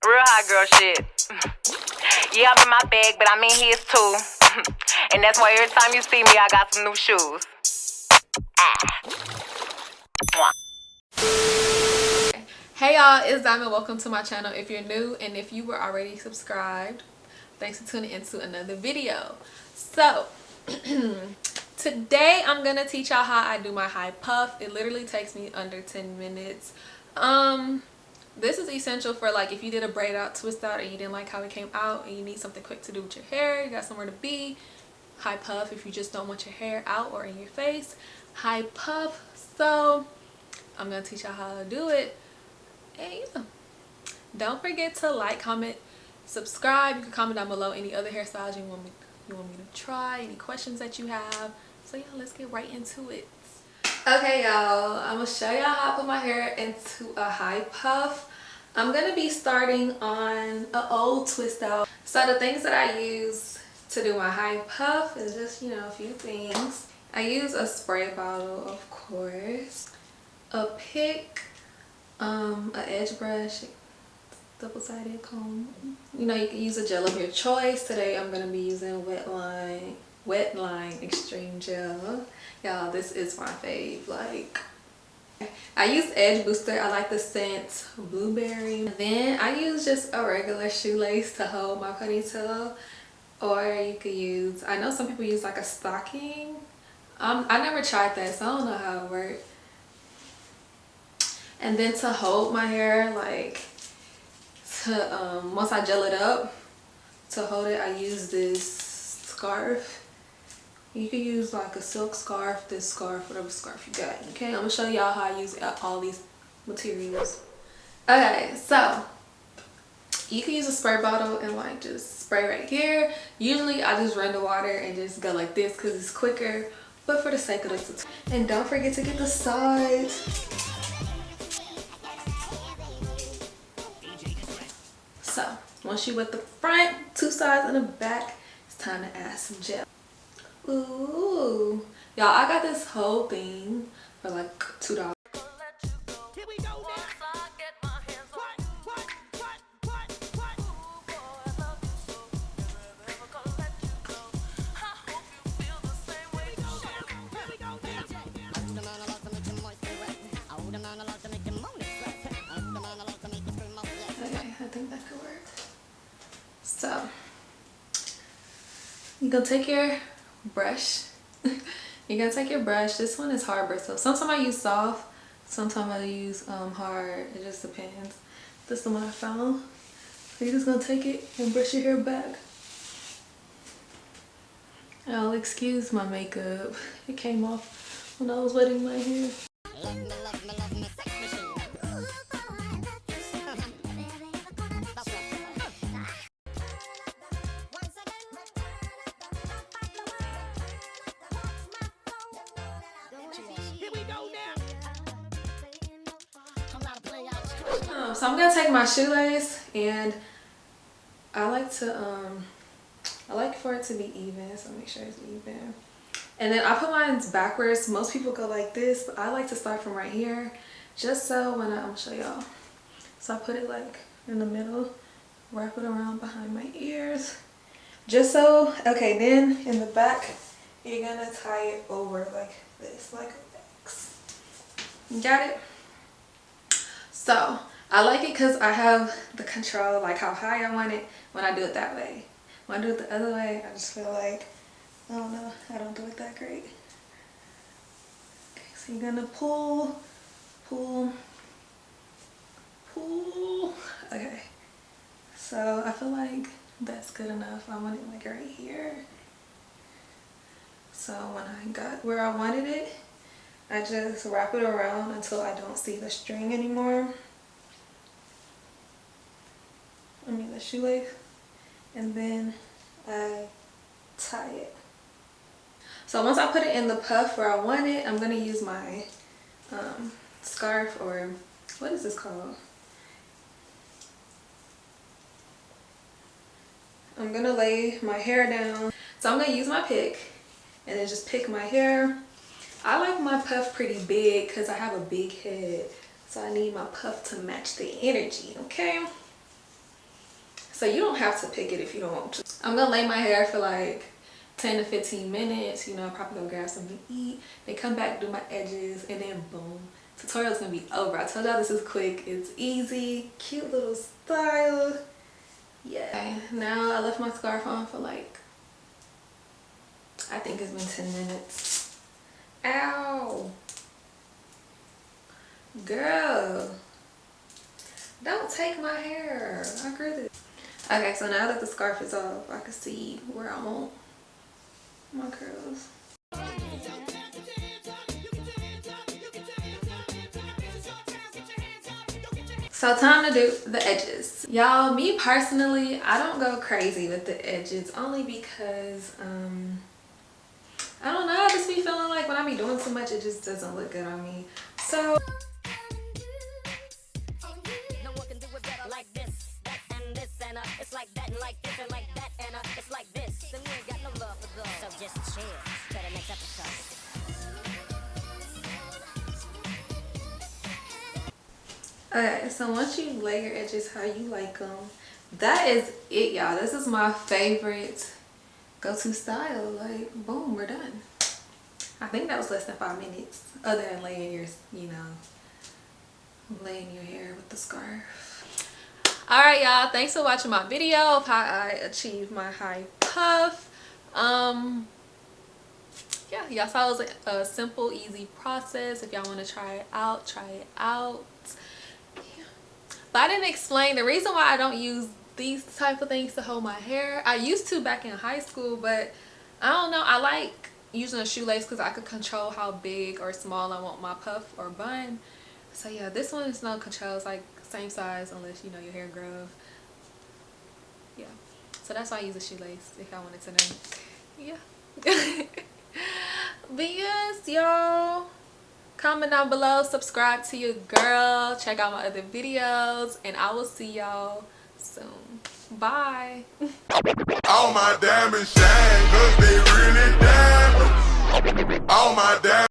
Real hot girl shit. Yeah, I'm in my bag, but I'm in his too. And that's why every time you see me, I got some new shoes. Hey y'all, it's Diamond. Welcome to my channel if you're new, and if you were already subscribed, thanks for tuning into another video. So today I'm gonna teach y'all how I do my high puff. It literally takes me under 10 minutes. This is essential for like if you did a braid out, twist out, and you didn't like how it came out and you need something quick to do with your hair, you got somewhere to be. High puff if you just don't want your hair out or in your face. High puff. So I'm gonna teach y'all how to do it. And yeah, don't forget to like, comment, subscribe. You can comment down below any other hairstyles you want me to try, any questions that you have. So yeah, let's get right into it. Okay y'all, I'm gonna show y'all how I put my hair into a high puff. I'm gonna be starting on an old twist out. So the things that I use to do my high puff is just, you know, a few things. I use a spray bottle, of course, a pick, an edge brush, double-sided comb. You know, you can use a gel of your choice. Today I'm gonna be using Wetline Xtreme gel. Y'all, this is my fave. Like, I use Egde Booster. I like the scent blueberry. And then I use just a regular shoelace to hold my ponytail, or you could use, I know some people use like a stocking. I never tried that, so I don't know how it works. And then to hold my hair, like to once I gel it up, to hold it, I use this scarf. You can use like a silk scarf, this scarf, whatever scarf you got. Okay, I'm gonna show y'all how I use all these materials. Okay, so you can use a spray bottle and like just spray right here. Usually I just run the water and just go like this because it's quicker, but for the sake of this. And don't forget to get the sides. So once you wet the front, two sides and the back, it's time to add some gel. Ooh, y'all, I got this whole thing for like $2. I think that could work. So you're gonna take your brush. You're gonna take your brush. This one is hard bristle. Sometimes I use soft, sometimes I use hard. It just depends. This is the one I found. So you're just gonna take it and brush your hair back. Oh, excuse my makeup. It came off when I was wetting my hair. So I'm gonna take my shoelace, and I like for it to be even, so make sure it's even. And then I put mine backwards. Most people go like this, but I like to start from right here, just so when I'm gonna show y'all. So I put it like in the middle, wrap it around behind my ears, just so. Okay, then in the back, you're gonna tie it over like this, like a X. You got it? So I like it because I have the control, like how high I want it when I do it that way. When I do it the other way, I just feel like, I don't know, I don't do it that great. Okay, so you're gonna pull, pull, pull. Okay, so I feel like that's good enough. I want it like right here. So when I got where I wanted it, I just wrap it around until I don't see the string anymore. I mean the shoelace. And then I tie it. So once I put it in the puff where I want it, I'm gonna use my scarf, or what is this called? I'm gonna lay my hair down. So I'm gonna use my pick and then just pick my hair. I like my puff pretty big because I have a big head. So I need my puff to match the energy, okay? So you don't have to pick it if you don't want to. I'm gonna lay my hair for like 10 to 15 minutes, you know, probably go grab something to eat, then come back, do my edges, and then boom, tutorial's gonna be over. I told y'all this is quick, it's easy, cute little style. Yeah. Okay, now I left my scarf on for like, I think it's been 10 minutes. Ow. Girl, don't take my hair. I grew this. Okay, so now that the scarf is off, I can see where I want my curls. So time to do the edges. Y'all, me personally, I don't go crazy with the edges only because I don't know, I just be feeling like when I be doing too much, it just doesn't look good on me. So okay, so once you lay your edges how you like them, that is it, y'all. This is my favorite go-to style. Like, boom, we're done. I think that was less than 5 minutes, other than laying your, you know, laying your hair with the scarf. All right, y'all, thanks for watching my video of how I achieved my high puff. Yeah, y'all saw it was a simple, easy process. If y'all want to try it out, try it out. Yeah. But I didn't explain the reason why I don't use these type of things to hold my hair. I used to back in high school, but I don't know, I like using a shoelace because I could control how big or small I want my puff or bun. So yeah, this one is no control. It's like same size unless, you know, your hair grows. Yeah, so that's why I use a shoelace, if y'all wanted to know. Yeah. But yes, y'all, comment down below, subscribe to your girl, check out my other videos, and I will see y'all soon. Bye. All my diamonds shine, 'cause they really diamonds. All my diamonds.